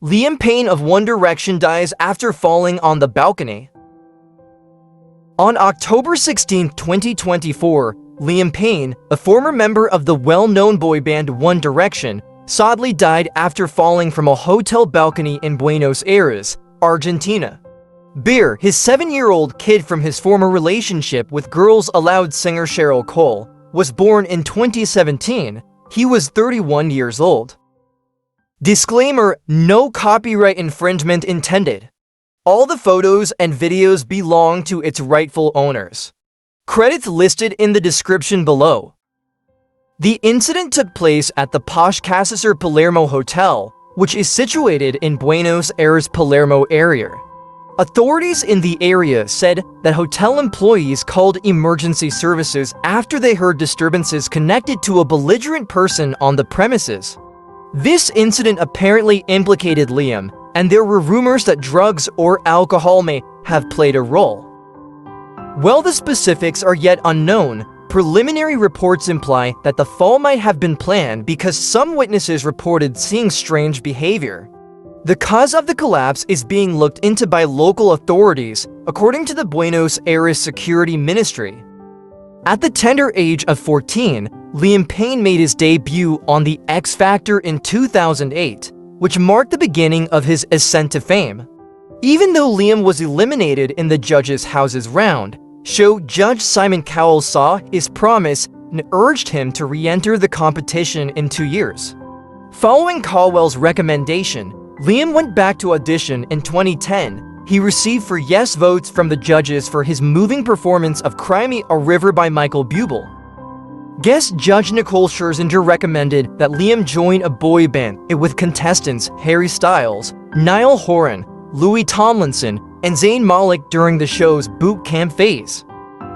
Liam Payne of One Direction dies after falling on the balcony. On October 16, 2024, Liam Payne, a former member of the well-known boy band One Direction, sadly died after falling from a hotel balcony in Buenos Aires, Argentina. Bear, his 7-year-old kid from his former relationship with Girls Aloud singer Cheryl Cole, was born in 2017. He was 31 years old. Disclaimer: no copyright infringement intended. All the photos and videos belong to its rightful owners. Credits listed in the description below. The incident took place at the posh Casa Palermo Hotel, which is situated in Buenos Aires Palermo area. Authorities in the area said that hotel employees called emergency services after they heard disturbances connected to a belligerent person on the premises. This incident apparently implicated Liam, and there were rumors that drugs or alcohol may have played a role. While the specifics are yet unknown, preliminary reports imply that the fall might have been planned because some witnesses reported seeing strange behavior. The cause of the collapse is being looked into by local authorities, according to the Buenos Aires Security Ministry. At the tender age of 14, Liam Payne made his debut on The X Factor in 2008, which marked the beginning of his ascent to fame. Even though Liam was eliminated in the Judges' Houses round, show Judge Simon Cowell saw his promise and urged him to re-enter the competition in 2 years. Following Cowell's recommendation, Liam went back to audition in 2010. He received 4 yes votes from the judges for his moving performance of Cry Me a River by Michael Bublé. Guest judge Nicole Scherzinger recommended that Liam join a boy band with contestants Harry Styles, Niall Horan, Louis Tomlinson, and Zayn Malik during the show's boot camp phase.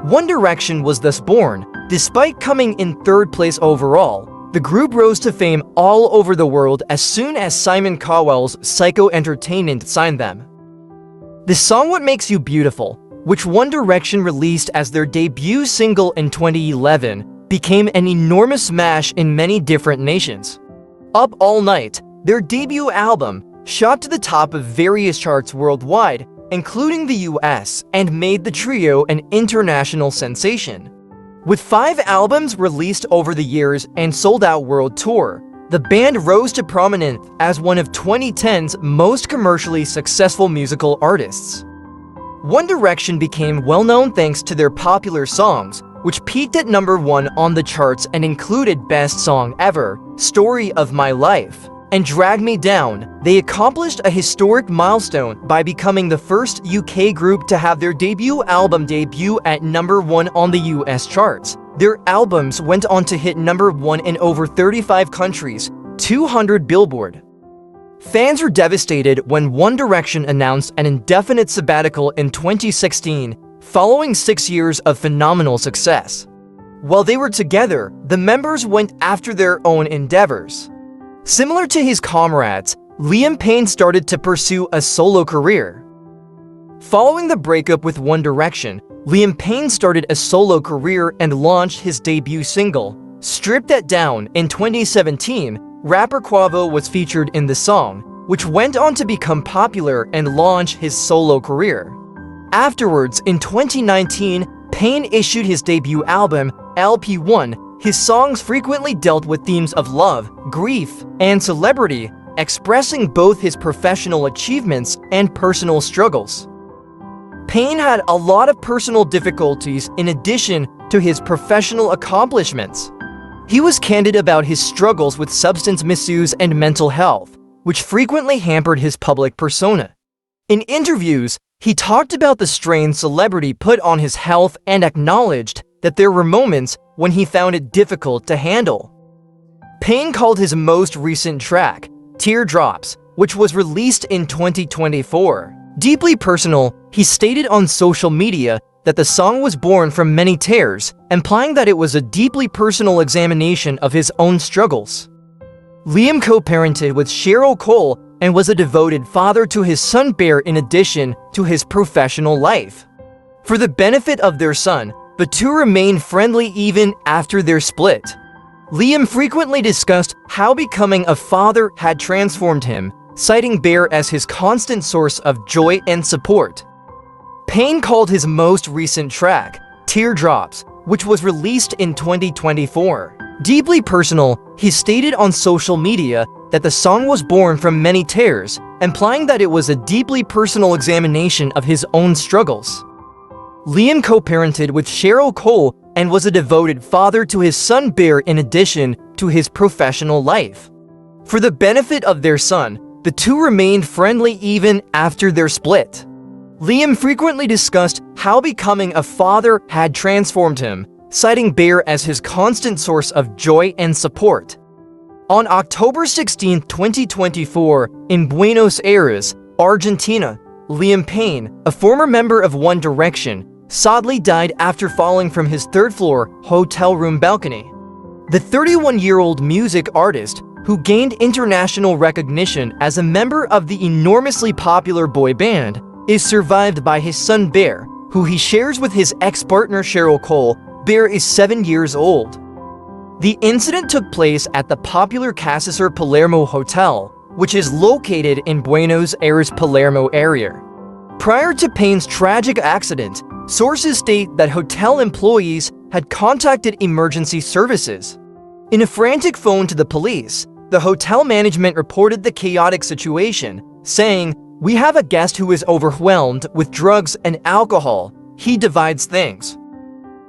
One Direction was thus born. Despite coming in 3rd place overall, the group rose to fame all over the world as soon as Simon Cowell's Psycho Entertainment signed them. The song What Makes You Beautiful, which One Direction released as their debut single in 2011, became an enormous smash in many different nations. Up All Night, their debut album, shot to the top of various charts worldwide, including the US, and made the trio an international sensation. With 5 albums released over the years and sold-out world tour, the band rose to prominence as one of 2010's most commercially successful musical artists. One Direction became well-known thanks to their popular songs, which peaked at #1 on the charts and included Best Song Ever, Story of My Life, and Drag Me Down. They accomplished a historic milestone by becoming the first UK group to have their debut album debut at #1 on the US charts. Their albums went on to hit #1 in over 35 countries, 200 Billboard. Fans were devastated when One Direction announced an indefinite sabbatical in 2016, following 6 years of phenomenal success. While they were together, the members went after their own endeavors. Similar to his comrades, Liam Payne started to pursue a solo career. Following the breakup with One Direction, Liam Payne started a solo career and launched his debut single, Strip That Down, in 2017. Rapper Quavo was featured in the song, which went on to become popular and launch his solo career. Afterwards, in 2019, Payne issued his debut album, LP1. His songs frequently dealt with themes of love, grief, and celebrity, expressing both his professional achievements and personal struggles. Payne had a lot of personal difficulties in addition to his professional accomplishments. He was candid about his struggles with substance misuse and mental health, which frequently hampered his public persona. In interviews, he talked about the strain celebrity put on his health and acknowledged that there were moments when he found it difficult to handle. Payne called his most recent track, Teardrops, which was released in 2024, deeply personal. He stated on social media that the song was born from many tears, implying that it was a deeply personal examination of his own struggles. Liam co-parented with Cheryl Cole and was a devoted father to his son Bear in addition to his professional life. For the benefit of their son, the two remained friendly even after their split. Liam frequently discussed how becoming a father had transformed him, citing Bear as his constant source of joy and support. Payne called his most recent track, Teardrops, which was released in 2024, deeply personal. He stated on social media that the song was born from many tears, implying that it was a deeply personal examination of his own struggles. Liam co-parented with Cheryl Cole and was a devoted father to his son Bear in addition to his professional life. For the benefit of their son, the two remained friendly even after their split. Liam frequently discussed how becoming a father had transformed him, citing Bear as his constant source of joy and support. On October 16, 2024, in Buenos Aires, Argentina, Liam Payne, a former member of One Direction, sadly died after falling from his third-floor hotel room balcony. The 31-year-old music artist, who gained international recognition as a member of the enormously popular boy band, is survived by his son Bear, who he shares with his ex-partner Cheryl Cole. Bear is 7 years old. The incident took place at the popular Casasur Palermo Hotel, which is located in Buenos Aires Palermo area. Prior to Payne's tragic accident, sources state that hotel employees had contacted emergency services. In a frantic phone to the police, the hotel management reported the chaotic situation, saying, "We have a guest who is overwhelmed with drugs and alcohol. He divides things."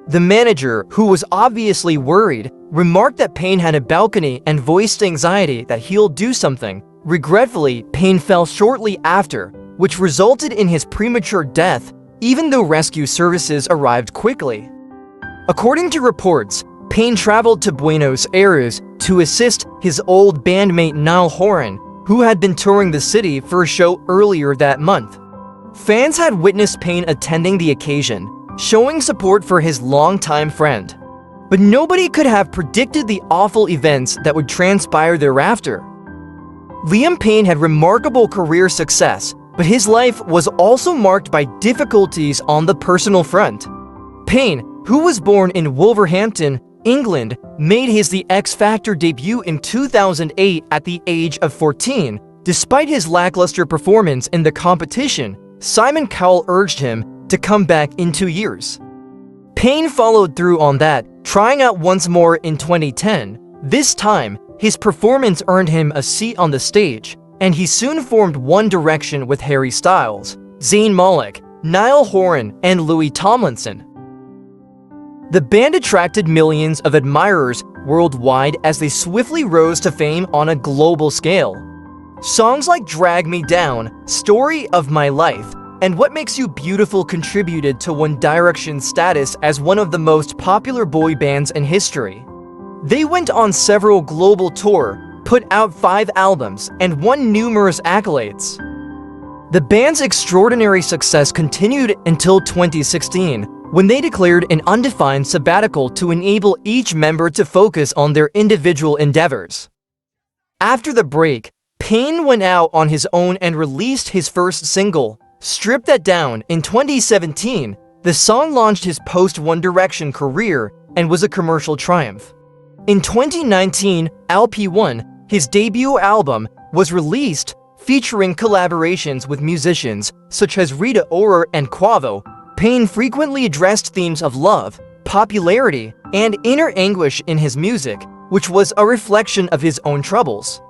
The manager, who was obviously worried, remarked that Payne had a balcony and voiced anxiety that he'll do something. Regretfully, Payne fell shortly after, which resulted in his premature death, even though rescue services arrived quickly. According to reports, Payne traveled to Buenos Aires to assist his old bandmate Niall Horan, who had been touring the city for a show earlier that month. Fans had witnessed Payne attending the occasion, showing support for his longtime friend. But nobody could have predicted the awful events that would transpire thereafter. Liam Payne had remarkable career success, but his life was also marked by difficulties on the personal front. Payne, who was born in Wolverhampton, England, made his The X Factor debut in 2008 at the age of 14. Despite his lackluster performance in the competition, Simon Cowell urged him to come back in 2 years. Payne followed through on that, trying out once more in 2010. This time, his performance earned him a seat on the stage, and he soon formed One Direction with Harry Styles, Zayn Malik, Niall Horan, and Louis Tomlinson. The band attracted millions of admirers worldwide as they swiftly rose to fame on a global scale. Songs like Drag Me Down, Story of My Life, and What Makes You Beautiful contributed to One Direction's status as one of the most popular boy bands in history. They went on several global tours, put out 5 albums, and won numerous accolades. The band's extraordinary success continued until 2016, when they declared an undefined sabbatical to enable each member to focus on their individual endeavors. After the break, Payne went out on his own and released his first single, Strip That Down, in 2017. The song launched his post-One Direction career and was a commercial triumph. In 2019, LP1, his debut album, was released, featuring collaborations with musicians such as Rita Ora and Quavo. Payne frequently addressed themes of love, popularity, and inner anguish in his music, which was a reflection of his own troubles.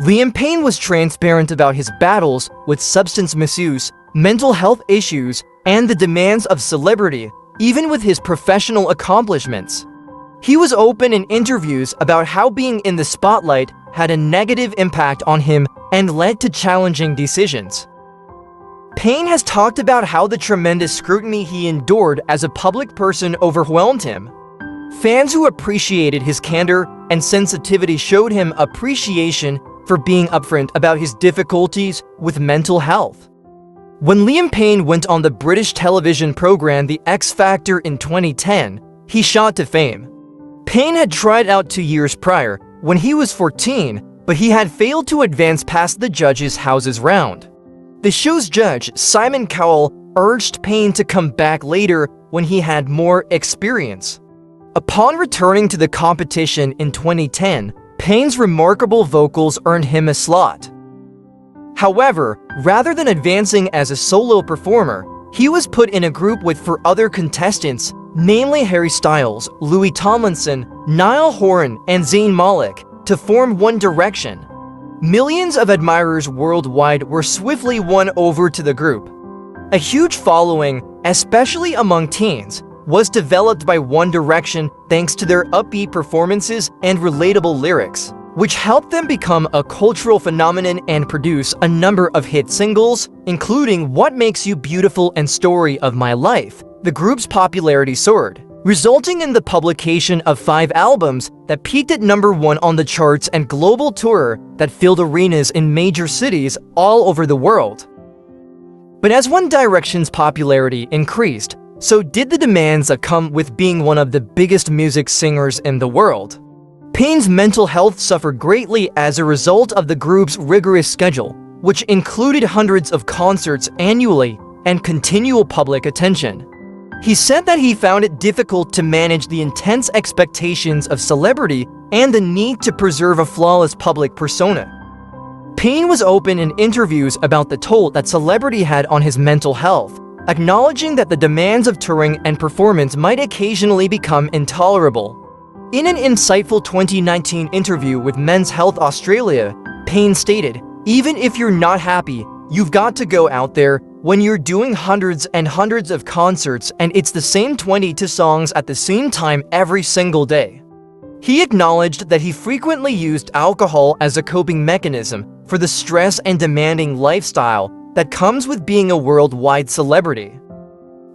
Liam Payne was transparent about his battles with substance misuse, mental health issues, and the demands of celebrity, even with his professional accomplishments. He was open in interviews about how being in the spotlight had a negative impact on him and led to challenging decisions. Payne has talked about how the tremendous scrutiny he endured as a public person overwhelmed him. Fans who appreciated his candor and sensitivity showed him appreciation for being upfront about his difficulties with mental health. When Liam Payne went on the British television program The X Factor in 2010, he shot to fame. Payne had tried out 2 years prior, when he was 14, but he had failed to advance past the judges' houses round. The show's judge, Simon Cowell, urged Payne to come back later when he had more experience. Upon returning to the competition in 2010, Payne's remarkable vocals earned him a slot. However, rather than advancing as a solo performer, he was put in a group with 4 other contestants, namely Harry Styles, Louis Tomlinson, Niall Horan, and Zayn Malik, to form One Direction. Millions of admirers worldwide were swiftly won over to the group. A huge following, especially among teens, was developed by One Direction thanks to their upbeat performances and relatable lyrics, which helped them become a cultural phenomenon and produce a number of hit singles, including What Makes You Beautiful and Story of My Life. The group's popularity soared, resulting in the publication of 5 albums that peaked at #1 on the charts and global tour that filled arenas in major cities all over the world. But as One Direction's popularity increased, so did the demands that come with being one of the biggest music singers in the world. Payne's mental health suffered greatly as a result of the group's rigorous schedule, which included hundreds of concerts annually and continual public attention. He said that he found it difficult to manage the intense expectations of celebrity and the need to preserve a flawless public persona. Payne was open in interviews about the toll that celebrity had on his mental health, acknowledging that the demands of touring and performance might occasionally become intolerable. In an insightful 2019 interview with Men's Health Australia, Payne stated, "Even if you're not happy, you've got to go out there. When you're doing hundreds and hundreds of concerts and it's the same 22 songs at the same time every single day." He acknowledged that he frequently used alcohol as a coping mechanism for the stress and demanding lifestyle that comes with being a worldwide celebrity.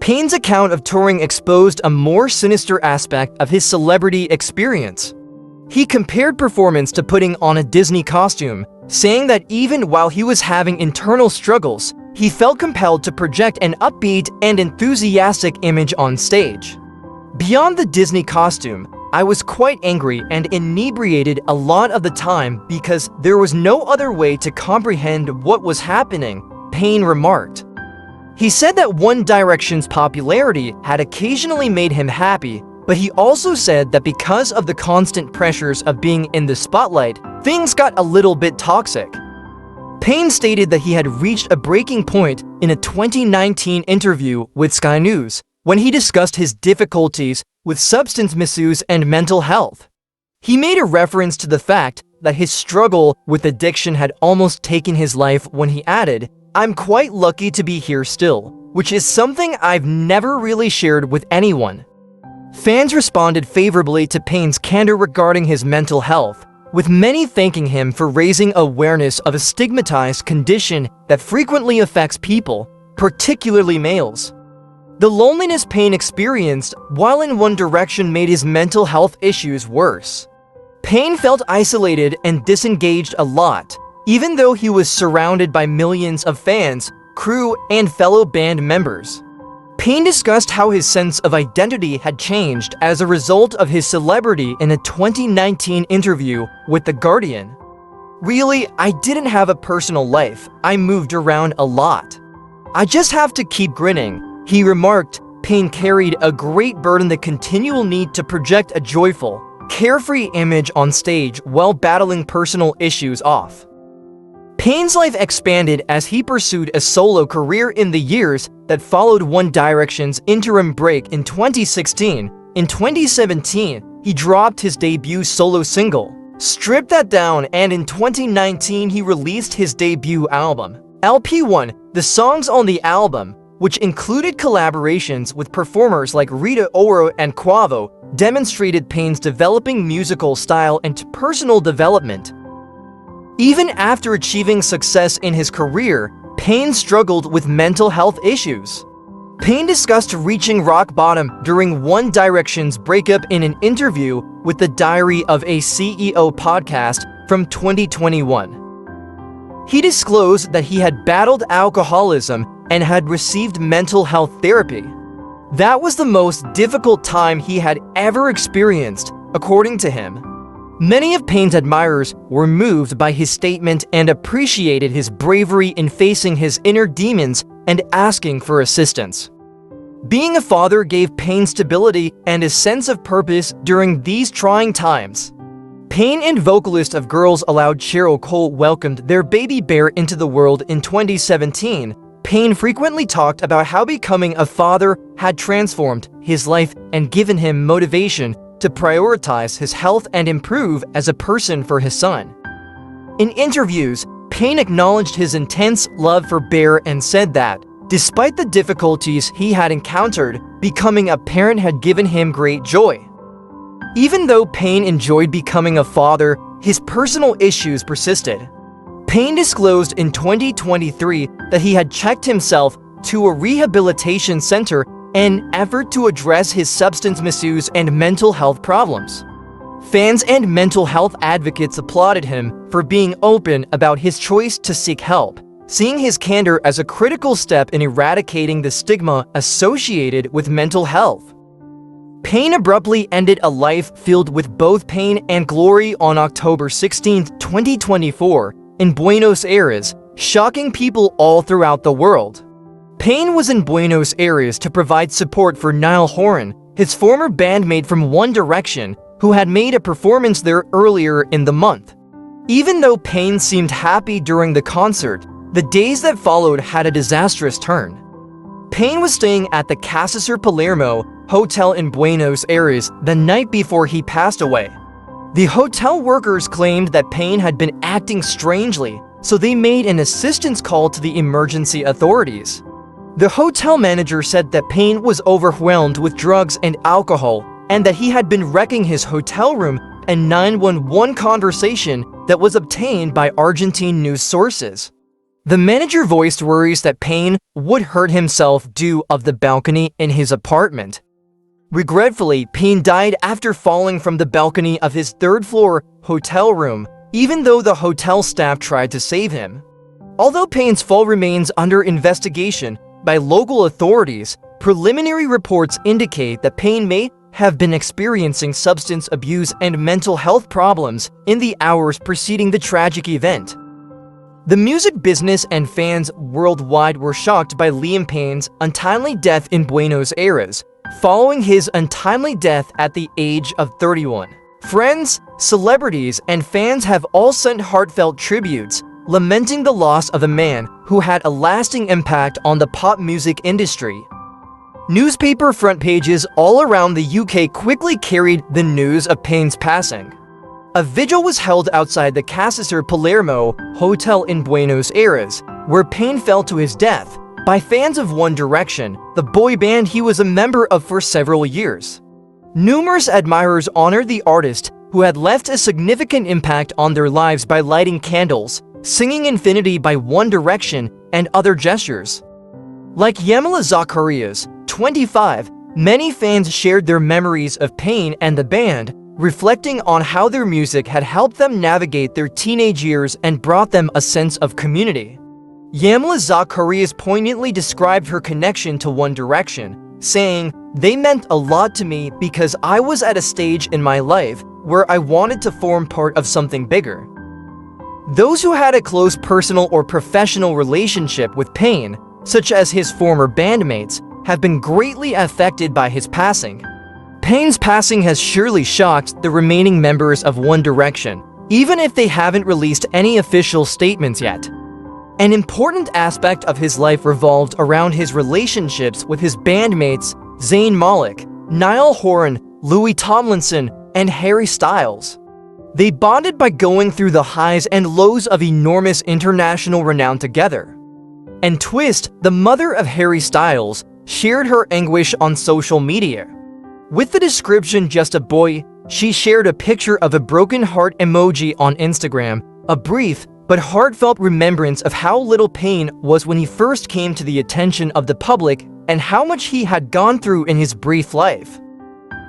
Payne's account of touring exposed a more sinister aspect of his celebrity experience. He compared performance to putting on a Disney costume, saying that even while he was having internal struggles, he felt compelled to project an upbeat and enthusiastic image on stage. Beyond the Disney costume, I was quite angry and inebriated a lot of the time because there was no other way to comprehend what was happening, Payne remarked. He said that One Direction's popularity had occasionally made him happy, but he also said that because of the constant pressures of being in the spotlight, things got a little bit toxic. Payne stated that he had reached a breaking point in a 2019 interview with Sky News when he discussed his difficulties with substance misuse and mental health. He made a reference to the fact that his struggle with addiction had almost taken his life when he added, "I'm quite lucky to be here still," which is something I've never really shared with anyone. Fans responded favorably to Payne's candor regarding his mental health, with many thanking him for raising awareness of a stigmatized condition that frequently affects people, particularly males. The loneliness Payne experienced while in One Direction made his mental health issues worse. Payne felt isolated and disengaged a lot, even though he was surrounded by millions of fans, crew, and fellow band members. Payne discussed how his sense of identity had changed as a result of his celebrity in a 2019 interview with The Guardian. "Really, I didn't have a personal life. I moved around a lot. I just have to keep grinning," he remarked. Payne carried a great burden, the continual need to project a joyful, carefree image on stage while battling personal issues off. Payne's life expanded as he pursued a solo career in the years that followed One Direction's interim break in 2016. In 2017, he dropped his debut solo single, Strip That Down, and in 2019 he released his debut album, LP1. The songs on the album, which included collaborations with performers like Rita Ora and Quavo, demonstrated Payne's developing musical style and personal development. Even after achieving success in his career, Payne struggled with mental health issues. Payne discussed reaching rock bottom during One Direction's breakup in an interview with the Diary of a CEO podcast from 2021. He disclosed that he had battled alcoholism and had received mental health therapy. That was the most difficult time he had ever experienced, according to him. Many of Payne's admirers were moved by his statement and appreciated his bravery in facing his inner demons and asking for assistance. Being a father gave Payne stability and a sense of purpose during these trying times. Payne and vocalist of Girls Aloud Cheryl Cole welcomed their baby bear into the world in 2017. Payne frequently talked about how becoming a father had transformed his life and given him motivation to prioritize his health and improve as a person for his son. In interviews, Payne acknowledged his intense love for Bear and said that, despite the difficulties he had encountered, becoming a parent had given him great joy. Even though Payne enjoyed becoming a father, his personal issues persisted. Payne disclosed in 2023 that he had checked himself to a rehabilitation center in an effort to address his substance misuse and mental health problems. Fans and mental health advocates applauded him for being open about his choice to seek help, seeing his candor as a critical step in eradicating the stigma associated with mental health. Payne abruptly ended a life filled with both pain and glory on October 16, 2024, in Buenos Aires, shocking people all throughout the world. Payne was in Buenos Aires to provide support for Niall Horan, his former bandmate from One Direction, who had made a performance there earlier in the month. Even though Payne seemed happy during the concert, the days that followed had a disastrous turn. Payne was staying at the Casa Palermo hotel in Buenos Aires the night before he passed away. The hotel workers claimed that Payne had been acting strangely, so they made an assistance call to the emergency authorities. The hotel manager said that Payne was overwhelmed with drugs and alcohol, and that he had been wrecking his hotel room, a 911 conversation that was obtained by Argentine news sources. The manager voiced worries that Payne would hurt himself due to the balcony in his apartment. Regretfully, Payne died after falling from the balcony of his third-floor hotel room, even though the hotel staff tried to save him. Although Payne's fall remains under investigation by local authorities, preliminary reports indicate that Payne may have been experiencing substance abuse and mental health problems in the hours preceding the tragic event. The music business and fans worldwide were shocked by Liam Payne's untimely death in Buenos Aires, following his untimely death at the age of 31. Friends, celebrities, and fans have all sent heartfelt tributes, lamenting the loss of a man who had a lasting impact on the pop music industry. Newspaper front pages all around the UK quickly carried the news of Payne's passing. A vigil was held outside the Casa Palermo hotel in Buenos Aires, where Payne fell to his death, by fans of One Direction, the boy band he was a member of for several years. Numerous admirers honored the artist, who had left a significant impact on their lives by lighting candles, singing Infinity by One Direction, and other gestures. Like Yamila Zacharias, 25, many fans shared their memories of Payne and the band, reflecting on how their music had helped them navigate their teenage years and brought them a sense of community. Yamila Zacharias poignantly described her connection to One Direction, saying, "They meant a lot to me because I was at a stage in my life where I wanted to form part of something bigger." Those who had a close personal or professional relationship with Payne, such as his former bandmates, have been greatly affected by his passing. Payne's passing has surely shocked the remaining members of One Direction, even if they haven't released any official statements yet. An important aspect of his life revolved around his relationships with his bandmates Zayn Malik, Niall Horan, Louis Tomlinson, and Harry Styles. They bonded by going through the highs and lows of enormous international renown together. And Twist, the mother of Harry Styles, shared her anguish on social media. With the description "just a boy," she shared a picture of a broken heart emoji on Instagram, a brief but heartfelt remembrance of how little Payne was when he first came to the attention of the public and how much he had gone through in his brief life.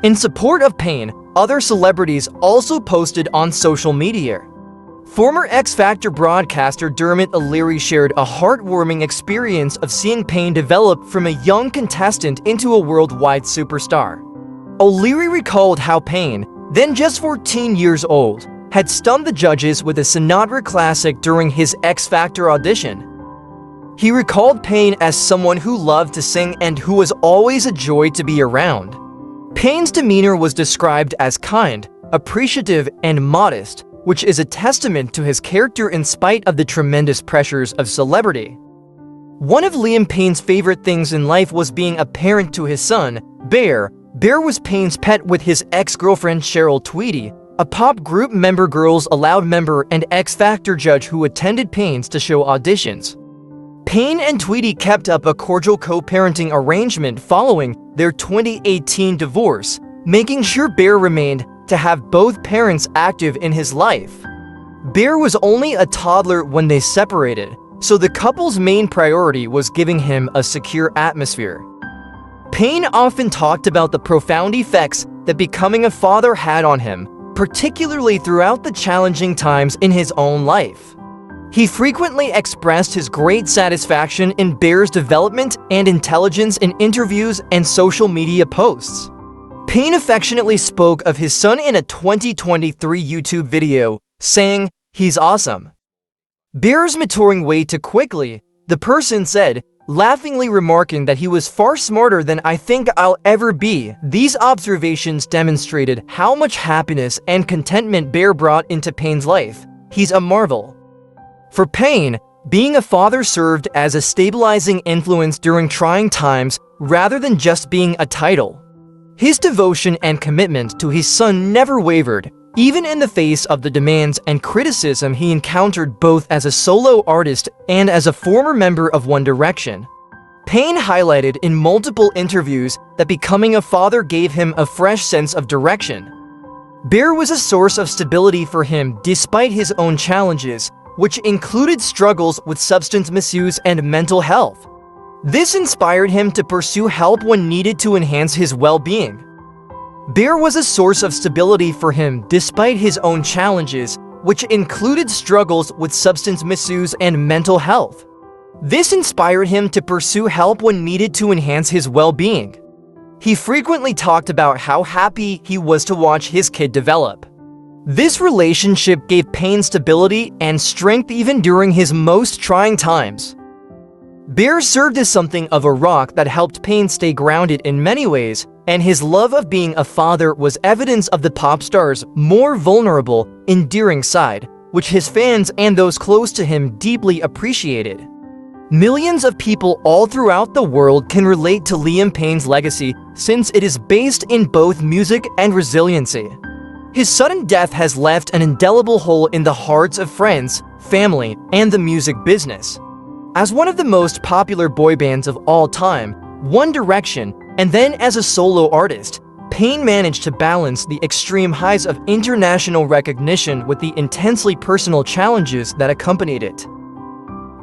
In support of Payne, other celebrities also posted on social media. Former X Factor broadcaster Dermot O'Leary shared a heartwarming experience of seeing Payne develop from a young contestant into a worldwide superstar. O'Leary recalled how Payne, then just 14 years old, had stunned the judges with a Sinatra classic during his X Factor audition. He recalled Payne as someone who loved to sing and who was always a joy to be around. Payne's demeanor was described as kind, appreciative, and modest, which is a testament to his character in spite of the tremendous pressures of celebrity. One of Liam Payne's favorite things in life was being a parent to his son, Bear. Bear was Payne's pet with his ex-girlfriend Cheryl Tweedy, a pop group member, Girls Aloud member, and X Factor judge who attended Payne's to show auditions. Payne and Tweedy kept up a cordial co-parenting arrangement following their 2018 divorce, making sure Bear remained to have both parents active in his life. Bear was only a toddler when they separated, so the couple's main priority was giving him a secure atmosphere. Payne often talked about the profound effects that becoming a father had on him, particularly throughout the challenging times in his own life. He frequently expressed his great satisfaction in Bear's development and intelligence in interviews and social media posts. Payne affectionately spoke of his son in a 2023 YouTube video, saying, "He's awesome." Bear's maturing way too quickly, the person said, laughingly remarking that he was far smarter than I think I'll ever be. These observations demonstrated how much happiness and contentment Bear brought into Payne's life. He's a marvel. For Payne, being a father served as a stabilizing influence during trying times rather than just being a title. His devotion and commitment to his son never wavered, even in the face of the demands and criticism he encountered both as a solo artist and as a former member of One Direction. Payne highlighted in multiple interviews that becoming a father gave him a fresh sense of direction. Bear was a source of stability for him despite his own challenges, which included struggles with substance misuse and mental health. This inspired him to pursue help when needed to enhance his well-being. Bear was a source of stability for him despite his own challenges, which included struggles with substance misuse and mental health. This inspired him to pursue help when needed to enhance his well-being. He frequently talked about how happy he was to watch his kid develop. This relationship gave Payne stability and strength even during his most trying times. Bear served as something of a rock that helped Payne stay grounded in many ways, and his love of being a father was evidence of the pop star's more vulnerable, endearing side, which his fans and those close to him deeply appreciated. Millions of people all throughout the world can relate to Liam Payne's legacy since it is based in both music and resiliency. His sudden death has left an indelible hole in the hearts of friends, family, and the music business. As one of the most popular boy bands of all time, One Direction, and then as a solo artist, Payne managed to balance the extreme highs of international recognition with the intensely personal challenges that accompanied it.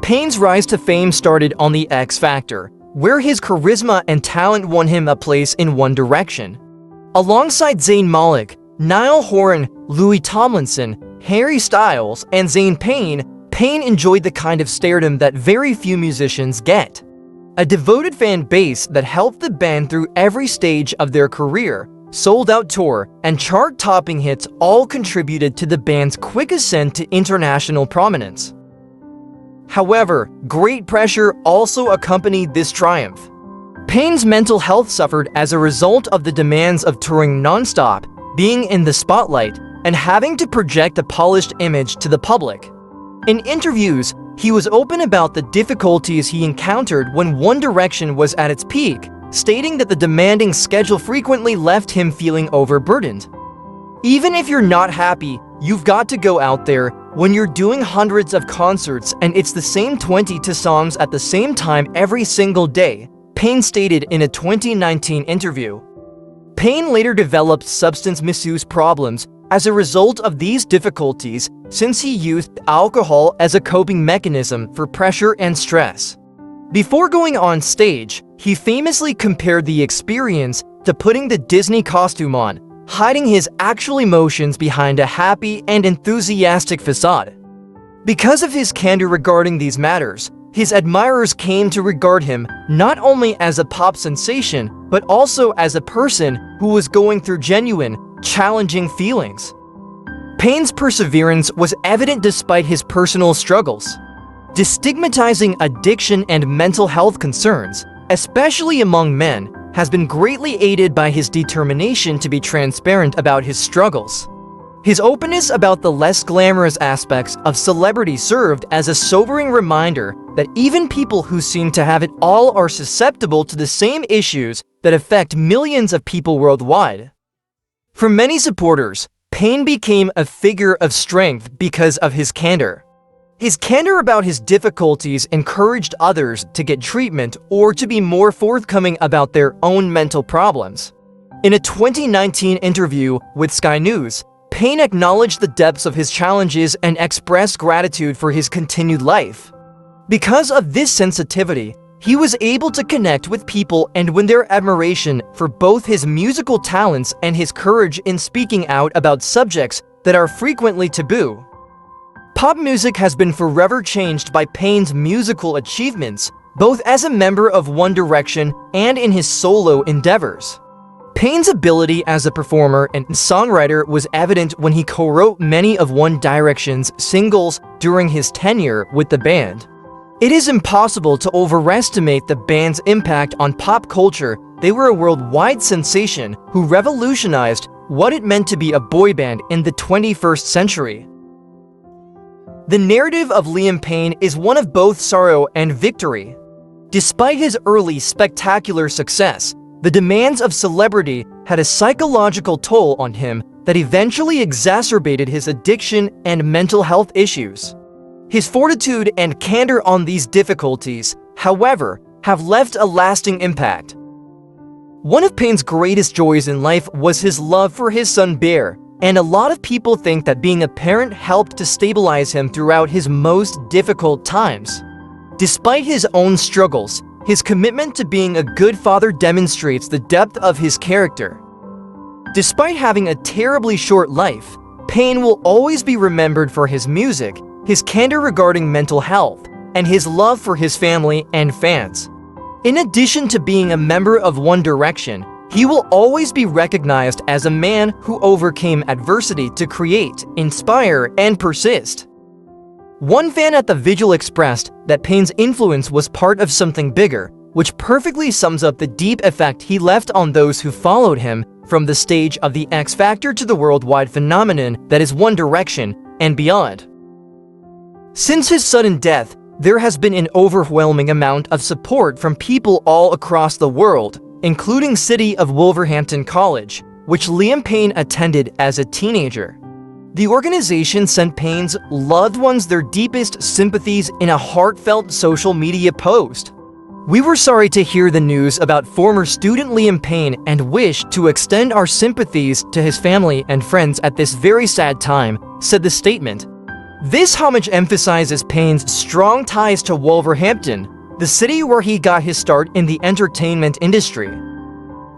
Payne's rise to fame started on the X Factor, where his charisma and talent won him a place in One Direction. Alongside Zayn Malik, Niall Horan, Louis Tomlinson, Harry Styles, and Zayn Payne, Payne enjoyed the kind of stardom that very few musicians get. A devoted fan base that helped the band through every stage of their career, sold-out tour, and chart-topping hits all contributed to the band's quick ascent to international prominence. However, great pressure also accompanied this triumph. Payne's mental health suffered as a result of the demands of touring non-stop, being in the spotlight, and having to project a polished image to the public. In interviews, he was open about the difficulties he encountered when One Direction was at its peak, stating that the demanding schedule frequently left him feeling overburdened. Even if you're not happy, you've got to go out there. When you're doing hundreds of concerts and it's the same 22 songs at the same time every single day, Payne stated in a 2019 interview. Payne later developed substance misuse problems as a result of these difficulties, since he used alcohol as a coping mechanism for pressure and stress. Before going on stage, he famously compared the experience to putting the Disney costume on, hiding his actual emotions behind a happy and enthusiastic facade. Because of his candor regarding these matters, his admirers came to regard him not only as a pop sensation, but also as a person who was going through genuine, challenging feelings. Payne's perseverance was evident despite his personal struggles. Destigmatizing addiction and mental health concerns, especially among men, has been greatly aided by his determination to be transparent about his struggles. His openness about the less glamorous aspects of celebrity served as a sobering reminder that even people who seem to have it all are susceptible to the same issues that affect millions of people worldwide. For many supporters, Payne became a figure of strength because of his candor. His candor about his difficulties encouraged others to get treatment or to be more forthcoming about their own mental problems. In a 2019 interview with Sky News, Payne acknowledged the depths of his challenges and expressed gratitude for his continued life. Because of this sensitivity, he was able to connect with people and win their admiration for both his musical talents and his courage in speaking out about subjects that are frequently taboo. Pop music has been forever changed by Payne's musical achievements, both as a member of One Direction and in his solo endeavors. Payne's ability as a performer and songwriter was evident when he co-wrote many of One Direction's singles during his tenure with the band. It is impossible to overestimate the band's impact on pop culture. They were a worldwide sensation who revolutionized what it meant to be a boy band in the 21st century. The narrative of Liam Payne is one of both sorrow and victory. Despite his early spectacular success, the demands of celebrity had a psychological toll on him that eventually exacerbated his addiction and mental health issues. His fortitude and candor on these difficulties, however, have left a lasting impact. One of Payne's greatest joys in life was his love for his son Bear, and a lot of people think that being a parent helped to stabilize him throughout his most difficult times. Despite his own struggles, his commitment to being a good father demonstrates the depth of his character. Despite having a terribly short life, Payne will always be remembered for his music, his candor regarding mental health, and his love for his family and fans. In addition to being a member of One Direction, he will always be recognized as a man who overcame adversity to create, inspire, and persist. One fan at the vigil expressed that Payne's influence was part of something bigger, which perfectly sums up the deep effect he left on those who followed him, from the stage of the X Factor to the worldwide phenomenon that is One Direction and beyond. Since his sudden death, there has been an overwhelming amount of support from people all across the world, including City of Wolverhampton College, which Liam Payne attended as a teenager. The organization sent Payne's loved ones their deepest sympathies in a heartfelt social media post. "We were sorry to hear the news about former student Liam Payne and wish to extend our sympathies to his family and friends at this very sad time," said the statement. This homage emphasizes Payne's strong ties to Wolverhampton, the city where he got his start in the entertainment industry.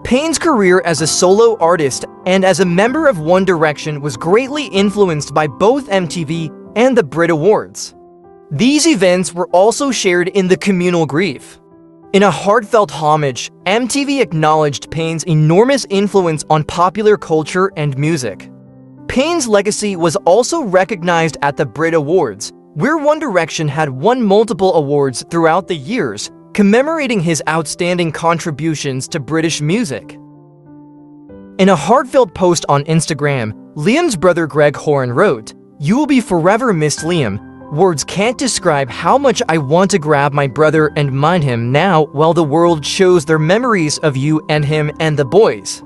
Payne's career as a solo artist and as a member of One Direction was greatly influenced by both MTV and the Brit Awards. These events were also shared in the communal grief. In a heartfelt homage, MTV acknowledged Payne's enormous influence on popular culture and music. Payne's legacy was also recognized at the Brit Awards, where One Direction had won multiple awards throughout the years, commemorating his outstanding contributions to British music. In a heartfelt post on Instagram, Liam's brother Greg Horan wrote, "You will be forever missed, Liam. Words can't describe how much I want to grab my brother and mind him now while the world shows their memories of you and him and the boys.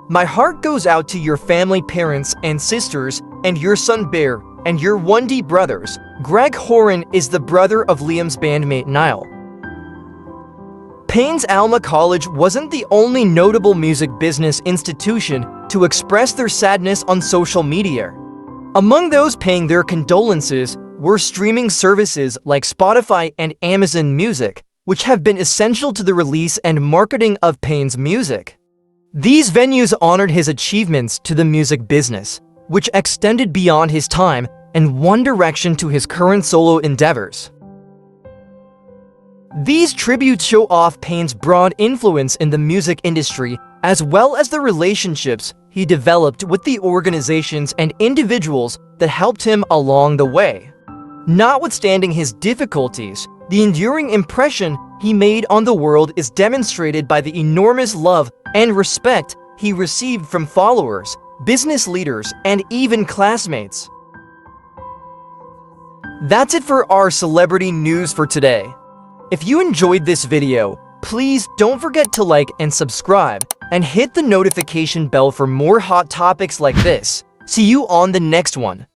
My heart goes out to your family, parents and sisters, and your son Bear, and your 1D brothers." Greg Horan is the brother of Liam's bandmate Niall. Payne's Alma College wasn't the only notable music business institution to express their sadness on social media. Among those paying their condolences were streaming services like Spotify and Amazon Music, which have been essential to the release and marketing of Payne's music. These venues honored his achievements to the music business, which extended beyond his time and One Direction to his current solo endeavors. These tributes show off Payne's broad influence in the music industry, as well as the relationships he developed with the organizations and individuals that helped him along the way. Notwithstanding his difficulties, the enduring impression he made on the world is demonstrated by the enormous love and respect he received from followers, business leaders, and even classmates. That's it for our celebrity news for today. If you enjoyed this video, please don't forget to like and subscribe, and hit the notification bell for more hot topics like this. See you on the next one.